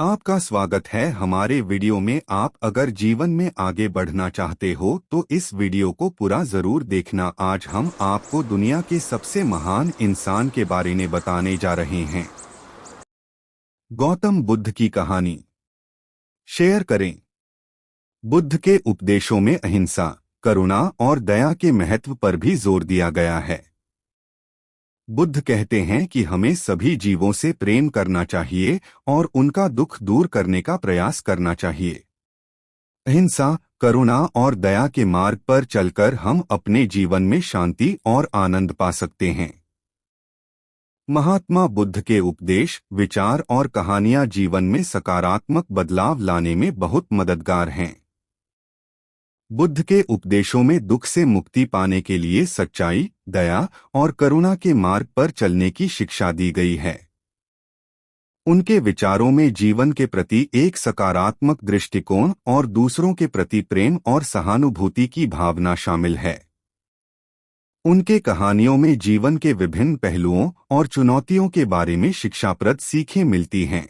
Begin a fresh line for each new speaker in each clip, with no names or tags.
आपका स्वागत है हमारे वीडियो में। आप अगर जीवन में आगे बढ़ना चाहते हो तो इस वीडियो को पूरा जरूर देखना। आज हम आपको दुनिया के सबसे महान इंसान के बारे में बताने जा रहे हैं। गौतम बुद्ध की कहानी शेयर करें। बुद्ध के उपदेशों में अहिंसा, करुणा और दया के महत्व पर भी जोर दिया गया है। बुद्ध कहते हैं कि हमें सभी जीवों से प्रेम करना चाहिए और उनका दुख दूर करने का प्रयास करना चाहिए। अहिंसा, करुणा और दया के मार्ग पर चलकर हम अपने जीवन में शांति और आनंद पा सकते हैं। महात्मा बुद्ध के उपदेश, विचार और कहानियां जीवन में सकारात्मक बदलाव लाने में बहुत मददगार हैं। बुद्ध के उपदेशों में दुख से मुक्ति पाने के लिए सच्चाई, दया और करुणा के मार्ग पर चलने की शिक्षा दी गई है। उनके विचारों में जीवन के प्रति एक सकारात्मक दृष्टिकोण और दूसरों के प्रति प्रेम और सहानुभूति की भावना शामिल है। उनके कहानियों में जीवन के विभिन्न पहलुओं और चुनौतियों के बारे में शिक्षाप्रद सीखें मिलती हैं।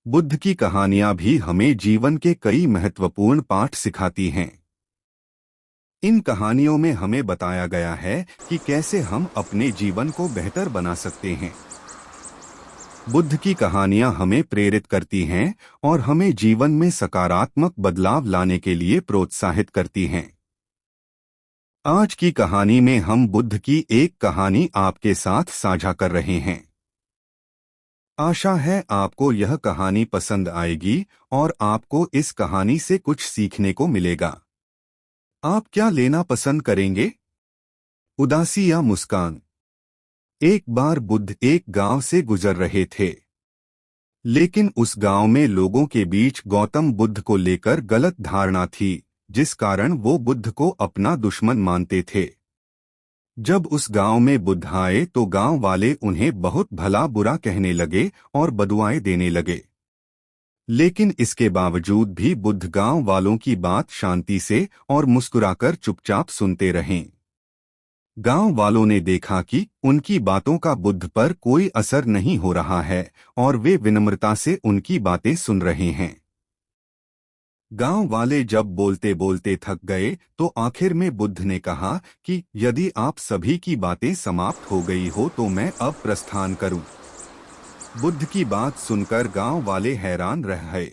बुद्ध की कहानियां भी हमें जीवन के कई महत्वपूर्ण पाठ सिखाती हैं। इन कहानियों में हमें बताया गया है कि कैसे हम अपने जीवन को बेहतर बना सकते हैं। बुद्ध की कहानियां हमें प्रेरित करती हैं और हमें जीवन में सकारात्मक बदलाव लाने के लिए प्रोत्साहित करती हैं। आज की कहानी में हम बुद्ध की एक कहानी आपके साथ साझा कर रहे हैं। आशा है आपको यह कहानी पसंद आएगी और आपको इस कहानी से कुछ सीखने को मिलेगा। आप क्या लेना पसंद करेंगे? उदासी या मुस्कान? एक बार बुद्ध एक गांव से गुजर रहे थे, लेकिन उस गांव में लोगों के बीच गौतम बुद्ध को लेकर गलत धारणा थी, जिस कारण वो बुद्ध को अपना दुश्मन मानते थे। जब उस गांव में बुद्ध आए तो गांव वाले उन्हें बहुत भला बुरा कहने लगे और बदुआएं देने लगे। लेकिन इसके बावजूद भी बुद्ध गांव वालों की बात शांति से और मुस्कुराकर चुपचाप सुनते रहे। गांव वालों ने देखा कि उनकी बातों का बुद्ध पर कोई असर नहीं हो रहा है और वे विनम्रता से उनकी बातें सुन रहे हैं। गांव वाले जब बोलते बोलते थक गए तो आखिर में बुद्ध ने कहा कि यदि आप सभी की बातें समाप्त हो गई हो तो मैं अब प्रस्थान करूं। बुद्ध की बात सुनकर गांव वाले हैरान रह गए।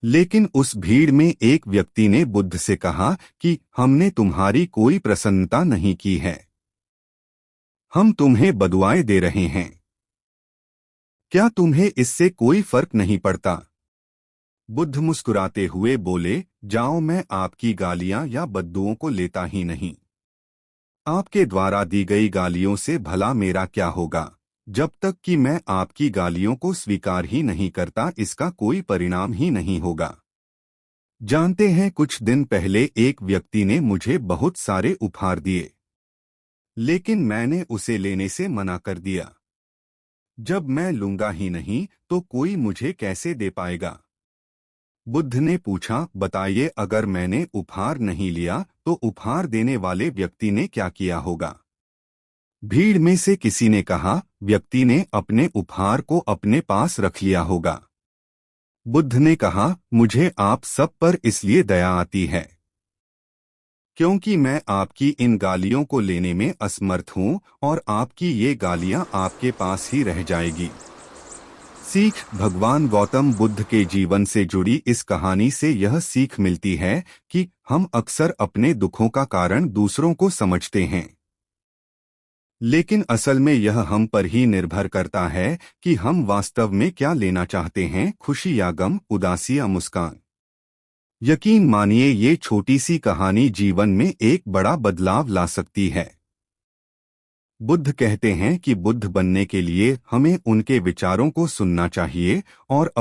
लेकिन उस भीड़ में एक व्यक्ति ने बुद्ध से कहा कि हमने तुम्हारी कोई प्रसन्नता नहीं की है, हम तुम्हें बदुआएं दे रहे हैं। क्या तुम्हें इससे कोई फर्क नहीं पड़ता? बुद्ध मुस्कुराते हुए बोले, जाओ, मैं आपकी गालियां या बद्दुओं को लेता ही नहीं। आपके द्वारा दी गई गालियों से भला मेरा क्या होगा? जब तक कि मैं आपकी गालियों को स्वीकार ही नहीं करता, इसका कोई परिणाम ही नहीं होगा। जानते हैं, कुछ दिन पहले एक व्यक्ति ने मुझे बहुत सारे उपहार दिए, लेकिन मैंने उसे लेने से मना कर दिया। जब मैं लूंगा ही नहीं तो कोई मुझे कैसे दे पाएगा? बुद्ध ने पूछा, बताइए, अगर मैंने उपहार नहीं लिया तो उपहार देने वाले व्यक्ति ने क्या किया होगा? भीड़ में से किसी ने कहा, व्यक्ति ने अपने उपहार को अपने पास रख लिया होगा। बुद्ध ने कहा, मुझे आप सब पर इसलिए दया आती है क्योंकि मैं आपकी इन गालियों को लेने में असमर्थ हूं और आपकी ये गालियां आपके पास ही रह जाएगी। सीख। भगवान गौतम बुद्ध के जीवन से जुड़ी इस कहानी से यह सीख मिलती है कि हम अक्सर अपने दुखों का कारण दूसरों को समझते हैं, लेकिन असल में यह हम पर ही निर्भर करता है कि हम वास्तव में क्या लेना चाहते हैं, खुशी या गम, उदासी या मुस्कान। यकीन मानिए, ये छोटी सी कहानी जीवन में एक बड़ा बदलाव ला सकती है। बुद्ध कहते हैं कि बुद्ध बनने के लिए हमें उनके विचारों को सुनना चाहिए और